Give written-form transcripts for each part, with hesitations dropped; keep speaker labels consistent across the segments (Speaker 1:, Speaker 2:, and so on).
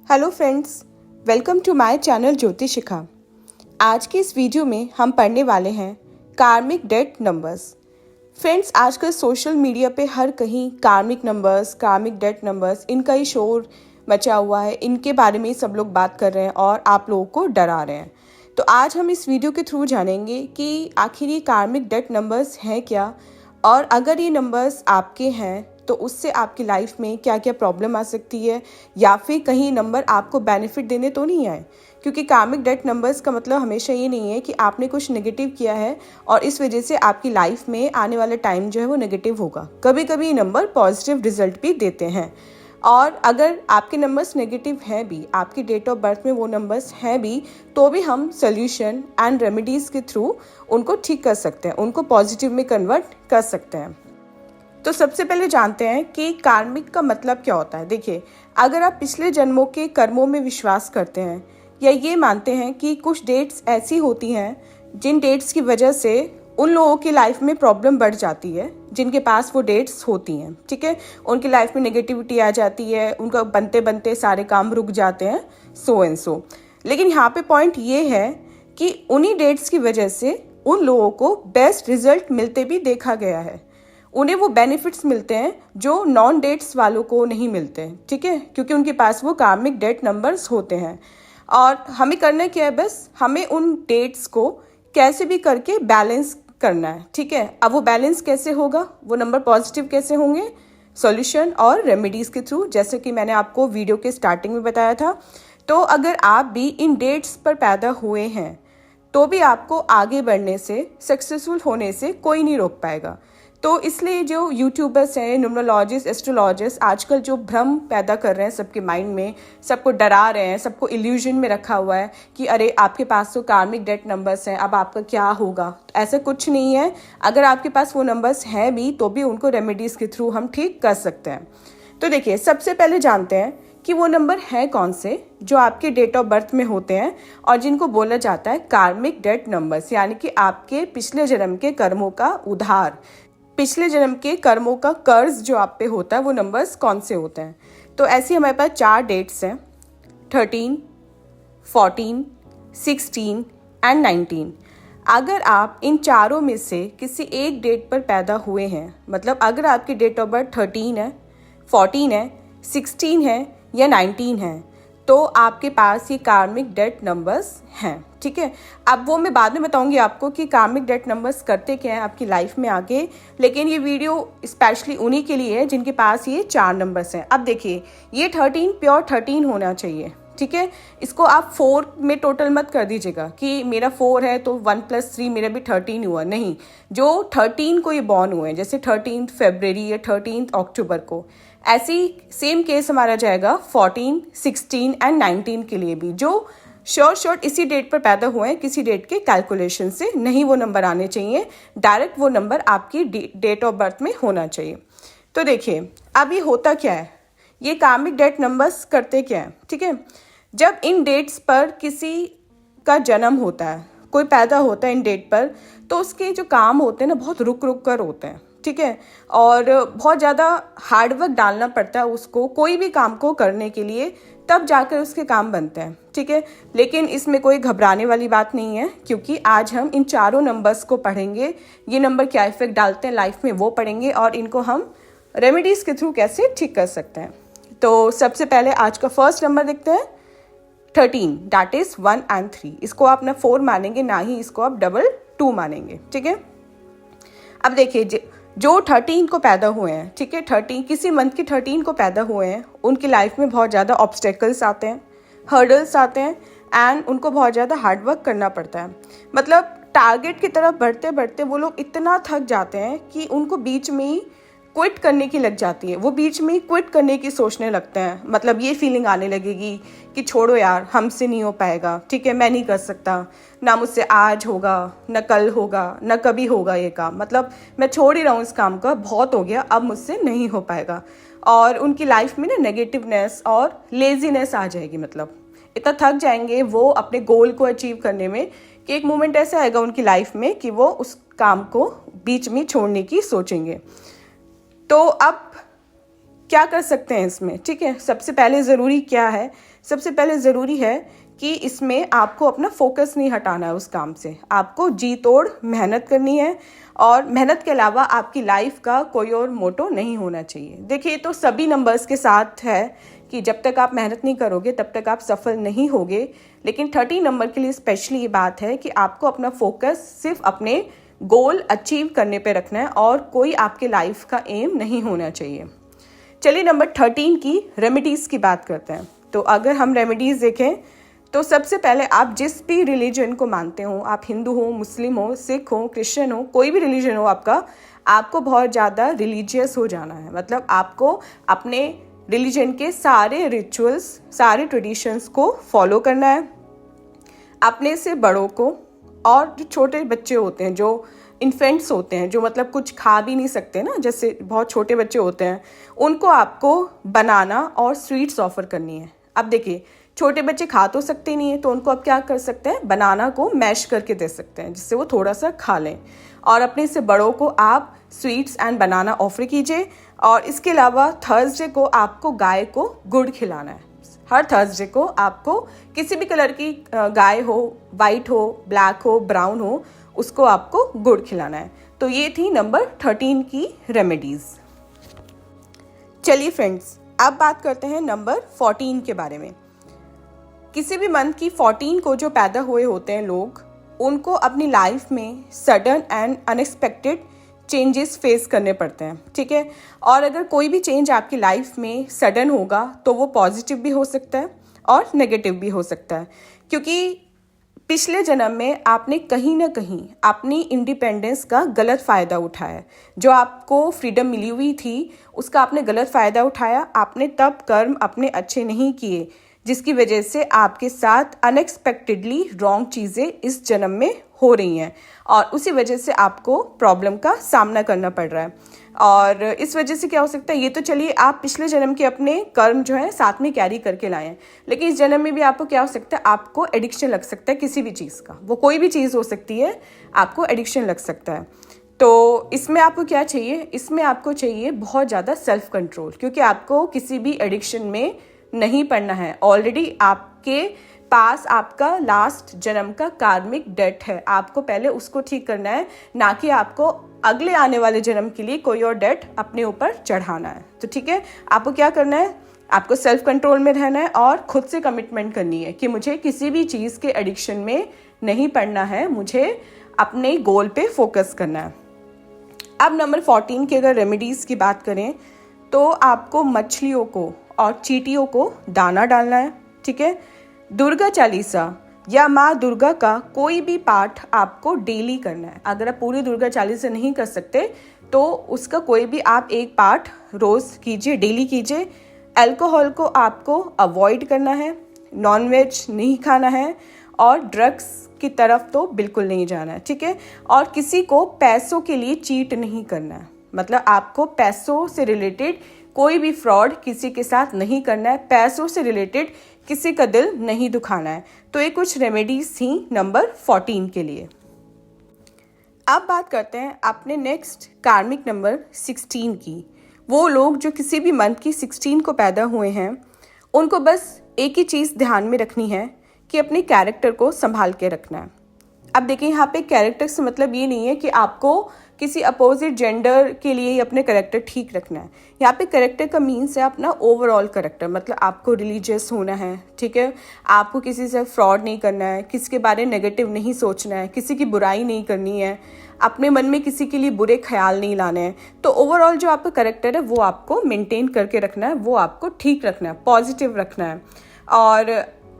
Speaker 1: Hello friends, welcome to my channel Jyoti Shikha. आज के इस वीडियो में हम पढ़ने वाले हैं कार्मिक डेट नंबर्स। फ्रेंड्स, आजकल सोशल मीडिया पे हर कहीं कार्मिक नंबर्स, कार्मिक डेट नंबर्स, इनका ही शोर मचा हुआ है। इनके बारे में ही सब लोग बात कर रहे हैं और आप लोगों को डरा रहे हैं। तो आज हम इस वीडियो के थ्रू जानेंगे कि आखिर ये कार्मिक डेट नंबर्स हैं क्या, और अगर ये नंबर्स आपके हैं तो उससे आपकी लाइफ में क्या क्या प्रॉब्लम आ सकती है, या फिर कहीं नंबर आपको बेनिफिट देने तो नहीं आए। क्योंकि कार्मिक डेट नंबर्स का मतलब हमेशा ये नहीं है कि आपने कुछ नेगेटिव किया है और इस वजह से आपकी लाइफ में आने वाला टाइम जो है वो नेगेटिव होगा। कभी कभी ये नंबर पॉजिटिव रिजल्ट भी देते हैं। और अगर आपके नंबर्स नेगेटिव हैं भी, आपकी डेट ऑफ बर्थ में वो नंबर्स हैं भी, तो भी हम सोल्यूशन एंड रेमेडीज़ के थ्रू उनको ठीक कर सकते हैं, उनको पॉजिटिव में कन्वर्ट कर सकते हैं। तो सबसे पहले जानते हैं कि कार्मिक का मतलब क्या होता है। देखिए, अगर आप पिछले जन्मों के कर्मों में विश्वास करते हैं या ये मानते हैं कि कुछ डेट्स ऐसी होती हैं जिन डेट्स की वजह से उन लोगों की लाइफ में प्रॉब्लम बढ़ जाती है, जिनके पास वो डेट्स होती हैं, ठीक है, उनकी लाइफ में नेगेटिविटी आ जाती है, उनका बनते बनते सारे काम रुक जाते हैं, सो एंड सो। लेकिन यहाँ पे पॉइंट ये है कि उन्हीं डेट्स की वजह से उन लोगों को बेस्ट रिजल्ट मिलते भी देखा गया है। उन्हें वो बेनिफिट्स मिलते हैं जो नॉन डेट्स वालों को नहीं मिलते, ठीक है, क्योंकि उनके पास वो कार्मिक डेट नंबर्स होते हैं। और हमें करना क्या है, बस हमें उन डेट्स को कैसे भी करके बैलेंस करना है, ठीक है। अब वो बैलेंस कैसे होगा, वो नंबर पॉजिटिव कैसे होंगे, सॉल्यूशन और रेमेडीज़ के थ्रू, जैसे कि मैंने आपको वीडियो के स्टार्टिंग में बताया था। तो अगर आप भी इन डेट्स पर पैदा हुए हैं तो भी आपको आगे बढ़ने से, सक्सेसफुल होने से कोई नहीं रोक पाएगा। तो इसलिए जो यूट्यूबर्स हैं, न्यूमरोलॉजिस्ट, एस्ट्रोलॉजिस्ट, आजकल जो भ्रम पैदा कर रहे हैं सबके माइंड में, सबको डरा रहे हैं, सबको इल्यूजन में रखा हुआ है कि अरे आपके पास तो कार्मिक डेट नंबर्स हैं, अब आपका क्या होगा। तो ऐसा कुछ नहीं है। अगर आपके पास वो नंबर्स हैं भी तो भी उनको रेमेडीज़ के थ्रू हम ठीक कर सकते हैं। तो देखिए, सबसे पहले जानते हैं कि वो नंबर हैं कौन से जो आपके डेट ऑफ बर्थ में होते हैं और जिनको बोला जाता है कार्मिक डेट नंबर्स, यानी कि आपके पिछले जन्म के कर्मों का उधार, पिछले जन्म के कर्मों का कर्ज जो आप पे होता है, वो नंबर्स कौन से होते हैं। तो ऐसी हमारे पास 4 डेट्स हैं, 13, 14, 16 एंड 19। अगर आप इन चारों में से किसी एक डेट पर पैदा हुए हैं, मतलब अगर आपकी डेट ऑफ बर्थ 13 है, 14 है, 16 है या 19 है, तो आपके पास ये कार्मिक डेट नंबर्स हैं, ठीक है। अब वो मैं बाद में बताऊंगी आपको कि कार्मिक डेट नंबर्स करते क्या हैं आपकी लाइफ में आगे, लेकिन ये वीडियो स्पेशली उन्हीं के लिए है जिनके पास ये 4 नंबर्स हैं। अब देखिए, ये 13 प्योर 13 होना चाहिए, ठीक है। इसको आप 4 में टोटल मत कर दीजिएगा कि मेरा 4 है तो 1 + 3 मेरा भी 13 हुआ, नहीं। जो 13 को ये बॉर्न हुए हैं, जैसे 13 फरवरी या 13 अक्टूबर को, ऐसी सेम केस हमारा जाएगा 14, 16 एंड 19 के लिए भी, जो शॉर्ट इसी डेट पर पैदा हुए हैं, किसी डेट के कैलकुलेशन से नहीं वो नंबर आने चाहिए, डायरेक्ट वो नंबर आपकी डेट ऑफ बर्थ में होना चाहिए। तो देखिए, अब ये होता क्या है, ये कार्मिक डेट नंबर्स करते क्या है, ठीक है। जब इन डेट्स पर किसी का जन्म होता है, कोई पैदा होता है इन डेट पर, तो उसके जो काम होते हैं ना, बहुत रुक रुक कर होते हैं, ठीक है। और बहुत ज़्यादा हार्डवर्क डालना पड़ता है उसको कोई भी काम को करने के लिए, तब जाकर उसके काम बनते हैं, ठीक है। लेकिन इसमें कोई घबराने वाली बात नहीं है, क्योंकि आज हम इन चारों नंबर्स को पढ़ेंगे, ये नंबर क्या इफेक्ट डालते हैं लाइफ में वो पढ़ेंगे, और इनको हम रेमेडीज़ के थ्रू कैसे ठीक कर सकते हैं। तो सबसे पहले आज का फर्स्ट नंबर देखते हैं, 13, दैट इज़ 1 और 3। इसको आप ना 4 मानेंगे, ना ही इसको आप 2 मानेंगे, ठीक है। अब देखिए, जो 13 को पैदा हुए हैं, ठीक है, 13 किसी मंथ के 13 को पैदा हुए हैं, उनकी लाइफ में बहुत ज़्यादा ऑब्स्टेकल्स आते हैं, हर्डल्स आते हैं, एंड उनको बहुत ज़्यादा हार्डवर्क करना पड़ता है। मतलब टारगेट की तरफ बढ़ते बढ़ते वो लोग इतना थक जाते हैं कि उनको बीच में ही क्विट करने की लग जाती है, वो बीच में ही क्विट करने की सोचने लगते हैं। मतलब ये फीलिंग आने लगेगी कि छोड़ो यार, हमसे नहीं हो पाएगा, ठीक है, मैं नहीं कर सकता, ना मुझसे आज होगा, ना कल होगा, ना कभी होगा ये काम, मतलब मैं छोड़ ही रहा हूँ इस काम का, बहुत हो गया, अब मुझसे नहीं हो पाएगा। और उनकी लाइफ में ना नेगेटिवनेस और लेजीनेस आ जाएगी, मतलब इतना थक जाएंगे वो अपने गोल को अचीव करने में कि एक मोमेंट ऐसा आएगा उनकी लाइफ में कि वो उस काम को बीच में छोड़ने की सोचेंगे। तो अब क्या कर सकते हैं इसमें, ठीक है। सबसे पहले ज़रूरी क्या है, सबसे पहले ज़रूरी है कि इसमें आपको अपना फोकस नहीं हटाना है उस काम से, आपको जी तोड़ मेहनत करनी है और मेहनत के अलावा आपकी लाइफ का कोई और मोटो नहीं होना चाहिए। देखिए तो सभी नंबर्स के साथ है कि जब तक आप मेहनत नहीं करोगे तब तक आप सफल नहीं होगे, लेकिन 30 नंबर के लिए स्पेशली ये बात है कि आपको अपना फोकस सिर्फ अपने गोल अचीव करने पे रखना है और कोई आपके लाइफ का एम नहीं होना चाहिए। चलिए नंबर 13 की रेमेडीज़ की बात करते हैं। तो अगर हम रेमेडीज़ देखें तो सबसे पहले आप जिस भी रिलीजन को मानते हो, आप हिंदू हो, मुस्लिम हो, सिख हो, क्रिश्चियन हो, कोई भी रिलीजन हो आपका, आपको बहुत ज़्यादा रिलीजियस हो जाना है। मतलब आपको अपने रिलीजन के सारे रिचुअल्स, सारे ट्रेडिशंस को फॉलो करना है। अपने से बड़ों को और जो छोटे बच्चे होते हैं, जो इन्फेंट्स होते हैं, जो मतलब कुछ खा भी नहीं सकते ना, जैसे बहुत छोटे बच्चे होते हैं, उनको आपको बनाना और स्वीट्स ऑफर करनी है। अब देखिए छोटे बच्चे खा तो सकते नहीं है, तो उनको आप क्या कर सकते हैं, बनाना को मैश करके दे सकते हैं जिससे वो थोड़ा सा खा लें। और अपने से बड़ों को आप स्वीट्स एंड बनाना ऑफर कीजिए। और इसके अलावा थर्सडे को आपको गाय को गुड़ खिलाना है। हर थर्सडे को आपको किसी भी कलर की गाय हो, वाइट हो, ब्लैक हो, ब्राउन हो, उसको आपको गुड़ खिलाना है। तो ये थी नंबर 13 की रेमेडीज़। चलिए फ्रेंड्स, अब बात करते हैं नंबर 14 के बारे में। किसी भी मंथ की 14 को जो पैदा हुए होते हैं लोग, उनको अपनी लाइफ में sudden and unexpected changes face करने पड़ते हैं, ठीक है। और अगर कोई भी चेंज आपकी लाइफ में सडन होगा तो वो पॉजिटिव भी हो सकता है और नेगेटिव भी हो सकता है, क्योंकि पिछले जन्म में आपने कहीं ना कहीं अपनी इंडिपेंडेंस का गलत फ़ायदा उठाया। जो आपको फ्रीडम मिली हुई थी उसका आपने गलत फ़ायदा उठाया। आपने तब कर्म अपने अच्छे नहीं किए, जिसकी वजह से आपके साथ अनएक्सपेक्टेडली रॉन्ग चीज़ें इस जन्म में हो रही हैं और उसी वजह से आपको प्रॉब्लम का सामना करना पड़ रहा है। और इस वजह से क्या हो सकता है, ये तो चलिए आप पिछले जन्म के अपने कर्म जो है साथ में कैरी करके लाए हैं, लेकिन इस जन्म में भी आपको क्या हो सकता है, आपको एडिक्शन लग सकता है किसी भी चीज़ का। वो कोई भी चीज़ हो सकती है, आपको एडिक्शन लग सकता है। तो इसमें आपको क्या चाहिए, इसमें आपको चाहिए बहुत ज़्यादा सेल्फ कंट्रोल, क्योंकि आपको किसी भी एडिक्शन में नहीं पड़ना है। ऑलरेडी आपके पास आपका लास्ट जन्म का कार्मिक डेट है, आपको पहले उसको ठीक करना है, ना कि आपको अगले आने वाले जन्म के लिए कोई और डेट अपने ऊपर चढ़ाना है। तो ठीक है, आपको क्या करना है, आपको सेल्फ कंट्रोल में रहना है और खुद से कमिटमेंट करनी है कि मुझे किसी भी चीज़ के एडिक्शन में नहीं पड़ना है, मुझे अपने गोल पे फोकस करना है। अब नंबर 14 की अगर रेमेडीज़ की बात करें तो आपको मछलियों को और चींटियों को दाना डालना है, ठीक है। दुर्गा चालीसा या माँ दुर्गा का कोई भी पाठ आपको डेली करना है। अगर आप पूरी दुर्गा चालीसा नहीं कर सकते तो उसका कोई भी आप एक पाठ रोज़ कीजिए, डेली कीजिए। अल्कोहल को आपको अवॉइड करना है, नॉनवेज नहीं खाना है और ड्रग्स की तरफ तो बिल्कुल नहीं जाना है, ठीक है। और किसी को पैसों के लिए चीट नहीं करना है, मतलब आपको पैसों से रिलेटेड कोई भी फ्रॉड किसी के साथ नहीं करना है, पैसों से रिलेटेड किसी का दिल नहीं दुखाना है। तो ये कुछ रेमेडीज थी नंबर 14 के लिए। अब बात करते हैं अपने नेक्स्ट कार्मिक नंबर 16 की। वो लोग जो किसी भी मंथ की 16 को पैदा हुए हैं, उनको बस एक ही चीज़ ध्यान में रखनी है कि अपने कैरेक्टर को संभाल के रखना है। अब देखिए यहाँ पे कैरेक्टर से मतलब ये नहीं है कि आपको किसी अपोजिट जेंडर के लिए ही अपने कैरेक्टर ठीक रखना है। यहाँ पे कैरेक्टर का मीन्स है अपना ओवरऑल कैरेक्टर, मतलब आपको रिलीजियस होना है, ठीक है। आपको किसी से फ्रॉड नहीं करना है, किसी के बारे में नेगेटिव नहीं सोचना है, किसी की बुराई नहीं करनी है, अपने मन में किसी के लिए बुरे ख्याल नहीं लाने हैं। तो ओवरऑल जो आपका कैरेक्टर है वो आपको मेंटेन करके रखना है, वो आपको ठीक रखना है, पॉजिटिव रखना है। और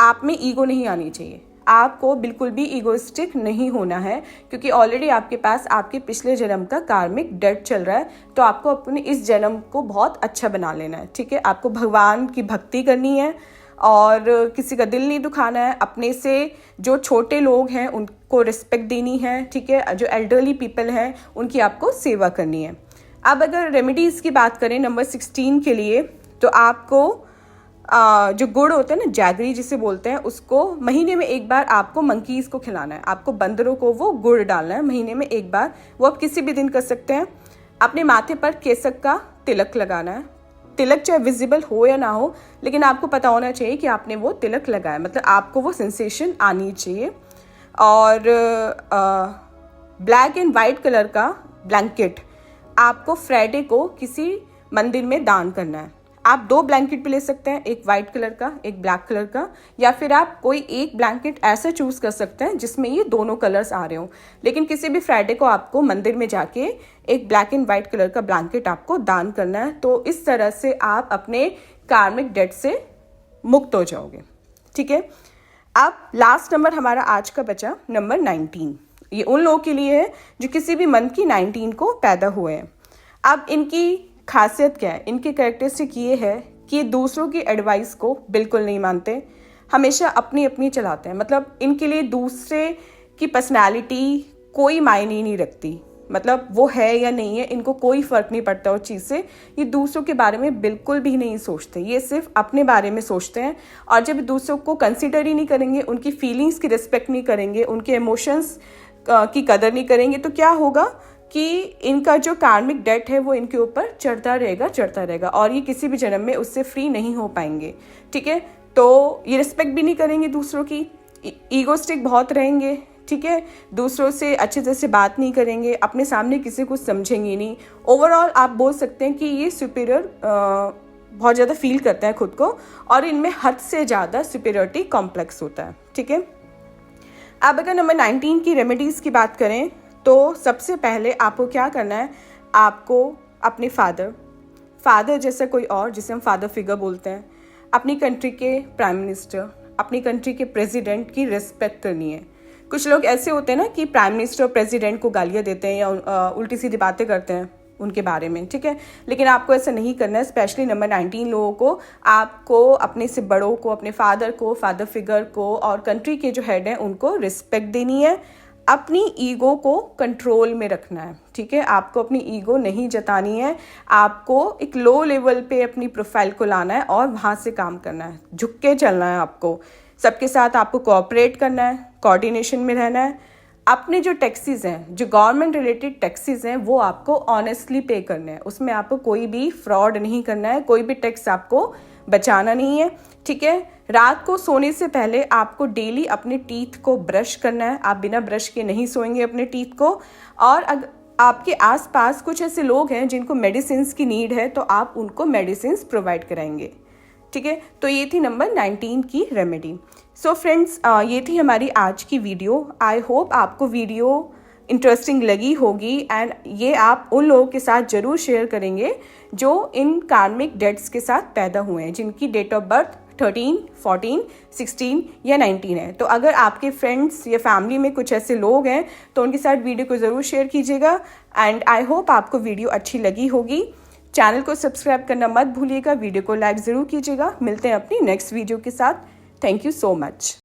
Speaker 1: आप में ईगो नहीं आनी चाहिए, आपको बिल्कुल भी ईगोइस्टिक नहीं होना है, क्योंकि ऑलरेडी आपके पास आपके पिछले जन्म का कार्मिक डेट चल रहा है। तो आपको अपने इस जन्म को बहुत अच्छा बना लेना है, ठीक है। आपको भगवान की भक्ति करनी है और किसी का दिल नहीं दुखाना है, अपने से जो छोटे लोग हैं उनको रिस्पेक्ट देनी है, ठीक है। जो एल्डरली पीपल हैं उनकी आपको सेवा करनी है। अब अगर रेमेडीज़ की बात करें नंबर 16 के लिए, तो आपको जो गुड़ होता है ना, जैगरी जिसे बोलते हैं, उसको महीने में एक बार आपको मंकीज़ को खिलाना है, आपको बंदरों को वो गुड़ डालना है महीने में एक बार। वो आप किसी भी दिन कर सकते हैं। अपने माथे पर केसर का तिलक लगाना है, तिलक चाहे विजिबल हो या ना हो, लेकिन आपको पता होना चाहिए कि आपने वो तिलक लगाया, मतलब आपको वो सेंसेशन आनी चाहिए। और ब्लैक एंड वाइट कलर का ब्लैंकेट आपको फ्राइडे को किसी मंदिर में दान करना है। आप 2 ब्लैंकेट भी ले सकते हैं, एक वाइट कलर का, एक ब्लैक कलर का, या फिर आप कोई एक ब्लैंकेट ऐसा चूज कर सकते हैं जिसमें ये दोनों कलर्स आ रहे हो। लेकिन किसी भी फ्राइडे को आपको मंदिर में जाके एक ब्लैक एंड वाइट कलर का ब्लैंकेट आपको दान करना है। तो इस तरह से आप अपने कार्मिक डेट से मुक्त हो जाओगे। ठीक है, अब लास्ट नंबर हमारा आज का बचा नंबर 19। ये उन लोगों के लिए है जो किसी भी मंथ की 19 को पैदा हुए हैं। अब इनकी खासियत क्या है, इनकी कैरेक्टरिस्टिक ये है कि दूसरों की एडवाइस को बिल्कुल नहीं मानते, हमेशा अपनी अपनी चलाते हैं। मतलब इनके लिए दूसरे की पर्सनालिटी कोई मायने नहीं रखती, मतलब वो है या नहीं है इनको कोई फ़र्क नहीं पड़ता उस चीज़ से। ये दूसरों के बारे में बिल्कुल भी नहीं सोचते, ये सिर्फ अपने बारे में सोचते हैं। और जब दूसरों को कंसिडर ही नहीं करेंगे, उनकी फीलिंग्स की रिस्पेक्ट नहीं करेंगे, उनके इमोशंस की कदर नहीं करेंगे, तो क्या होगा कि इनका जो कार्मिक डेट है वो इनके ऊपर चढ़ता रहेगा और ये किसी भी जन्म में उससे फ्री नहीं हो पाएंगे। ठीक है, तो ये रिस्पेक्ट भी नहीं करेंगे दूसरों की, ईगोस्टिक बहुत रहेंगे। ठीक है, दूसरों से अच्छे तरह से बात नहीं करेंगे, अपने सामने किसी को समझेंगे नहीं। ओवरऑल आप बोल सकते हैं कि ये सुपीरियर बहुत ज़्यादा फील करता है खुद को, और इनमें हद से ज़्यादा सुपीरियरिटी कॉम्प्लेक्स होता है। ठीक है, अब अगर नंबर 19 की रेमेडीज़ की बात करें तो सबसे पहले आपको क्या करना है, आपको अपने फादर जैसा कोई और, जिसे हम फादर फिगर बोलते हैं, अपनी कंट्री के प्राइम मिनिस्टर, अपनी कंट्री के प्रेसिडेंट की रिस्पेक्ट करनी है। कुछ लोग ऐसे होते हैं ना कि प्राइम मिनिस्टर और प्रेसिडेंट को गालियाँ देते हैं या उल्टी सीधी बातें करते हैं उनके बारे में। ठीक है, लेकिन आपको ऐसा नहीं करना है। स्पेशली नंबर 19 लोगों को आपको अपने से बड़ों को, अपने फादर को, फादर फिगर को और कंट्री के जो हेड हैं उनको रिस्पेक्ट देनी है। अपनी ईगो को कंट्रोल में रखना है। ठीक है, आपको अपनी ईगो नहीं जतानी है, आपको एक लो लेवल पे अपनी प्रोफाइल को लाना है और वहाँ से काम करना है, झुक के चलना है। आपको सबके साथ आपको कोऑपरेट करना है, कोऑर्डिनेशन में रहना है। अपने जो टैक्सेस हैं, जो गवर्नमेंट रिलेटेड टैक्सेस हैं, वो आपको ऑनेस्टली पे करने हैं, उसमें आपको कोई भी फ्रॉड नहीं करना है, कोई भी टैक्स आपको बचाना नहीं है। ठीक है, रात को सोने से पहले आपको डेली अपने टीथ को ब्रश करना है, आप बिना ब्रश के नहीं सोएंगे अपने टीथ को। और अगर आपके आसपास कुछ ऐसे लोग हैं जिनको मेडिसिन की नीड है तो आप उनको मेडिसिन प्रोवाइड कराएंगे। ठीक है, तो ये थी नंबर 19 की रेमेडी। सो फ्रेंड्स, ये थी हमारी आज की वीडियो। आई होप आपको वीडियो इंटरेस्टिंग लगी होगी एंड ये आप उन लोगों के साथ ज़रूर शेयर करेंगे जो इन कार्मिक डेट्स के साथ पैदा हुए हैं, जिनकी डेट ऑफ बर्थ 13, 14, 16 या 19 है। तो अगर आपके फ्रेंड्स या फैमिली में कुछ ऐसे लोग हैं तो उनके साथ वीडियो को ज़रूर शेयर कीजिएगा। एंड आई होप आपको वीडियो अच्छी लगी होगी। चैनल को सब्सक्राइब करना मत भूलिएगा, वीडियो को लाइक ज़रूर कीजिएगा। मिलते हैं अपनी नेक्स्ट वीडियो के साथ। Thank you so much.